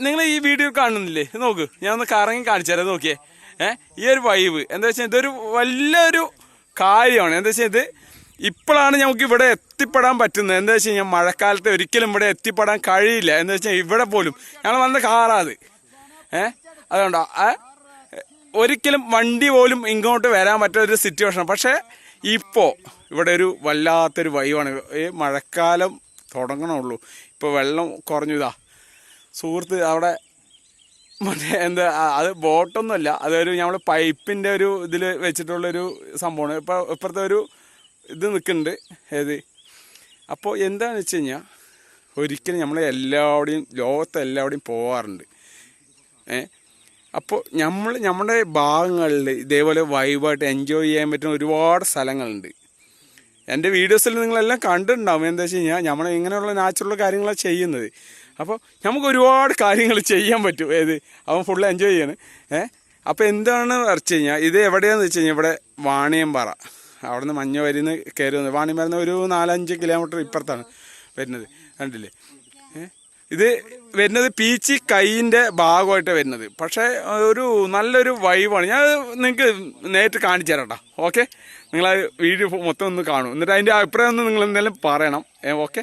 നിങ്ങൾ ഈ വീഡിയോ കാണുന്നില്ലേ, നോക്ക്, ഞാൻ ഒന്ന് കറങ്ങി കാണിച്ചു തരാം. നോക്കിയേ, ഈ ഒരു വൈബ് എന്താ വെച്ചാൽ ഇതൊരു വലിയൊരു കാര്യമാണ്. എന്താ വെച്ചാൽ ഇത് ഇപ്പോഴാണ് നമുക്ക് ഇവിടെ എത്തിപ്പെടാൻ പറ്റുന്നത്. എന്താ വെച്ച് കഴിഞ്ഞാൽ മഴക്കാലത്ത് ഒരിക്കലും ഇവിടെ എത്തിപ്പെടാൻ കഴിയില്ല. എന്താ വെച്ചാൽ ഇവിടെ പോലും ഞങ്ങൾ വന്ന കാറാത്, അതുകൊണ്ടോ ഒരിക്കലും വണ്ടി പോലും ഇങ്ങോട്ട് വരാൻ പറ്റുന്ന ഒരു സിറ്റുവേഷൻ. പക്ഷേ ഇപ്പോൾ ഇവിടെ ഒരു വല്ലാത്തൊരു വൈവാണ്. ഈ മഴക്കാലം തുടങ്ങണുള്ളൂ, ഇപ്പോൾ വെള്ളം കുറഞ്ഞു. ഇതാ സുഹൃത്ത് അവിടെ മറ്റേ എന്താ, അത് ബോട്ടൊന്നുമല്ല, അതൊരു നമ്മൾ പൈപ്പിൻ്റെ ഒരു ഇതിൽ വെച്ചിട്ടുള്ളൊരു സംഭവമാണ്. ഇപ്പോൾ ഇപ്പുറത്തെ ഒരു ഇത് നിൽക്കുന്നുണ്ട്. ഏത് അപ്പോൾ എന്താണെന്ന് വെച്ച് കഴിഞ്ഞാൽ ഒരിക്കലും നമ്മൾ എല്ലാവിടെയും ലോകത്തെല്ലാവിടെയും പോകാറുണ്ട്. അപ്പോൾ നമ്മുടെ ഭാഗങ്ങളിൽ ഇതേപോലെ വൈബായിട്ട് എൻജോയ് ചെയ്യാൻ പറ്റുന്ന ഒരുപാട് സ്ഥലങ്ങളുണ്ട്. എൻ്റെ വീഡിയോസിൽ നിങ്ങളെല്ലാം കണ്ടിട്ടുണ്ടാവും. എന്താ വെച്ച് കഴിഞ്ഞാൽ നമ്മൾ ഇങ്ങനെയുള്ള നാച്ചുറൽ കാര്യങ്ങളാണ് ചെയ്യുന്നത്. അപ്പോൾ നമുക്ക് ഒരുപാട് കാര്യങ്ങൾ ചെയ്യാൻ പറ്റും. അവൻ ഫുള്ള് എൻജോയ് ചെയ്യാണ്. അപ്പോൾ എന്താണ് വരച്ച് കഴിഞ്ഞാൽ ഇത് എവിടെയാണെന്ന് വെച്ച് കഴിഞ്ഞാൽ ഇവിടെ വാണിയമ്പാറ, അവിടെ നിന്ന് മഞ്ഞവരിന്ന് കയറി വന്നത്. വാണിയമ്പാറ ഒരു 4-5 കിലോമീറ്റർ ഇപ്പുറത്താണ് വരുന്നത്. കണ്ടില്ലേ, ഇത് വരുന്നത് പീച്ചി കൈയിൻ്റെ ഭാഗമായിട്ട് വരുന്നത്. പക്ഷേ ഒരു നല്ലൊരു വൈബാണ്. ഞാൻ നിങ്ങൾക്ക് നേരിട്ട് കാണിച്ചു തരാം കേട്ടോ. ഓക്കെ, നിങ്ങൾ ആ വീഡിയോ മൊത്തം ഒന്ന് കാണും, എന്നിട്ട് അതിൻ്റെ അഭിപ്രായം ഒന്ന് നിങ്ങൾ എന്തായാലും പറയണം. ഓക്കെ.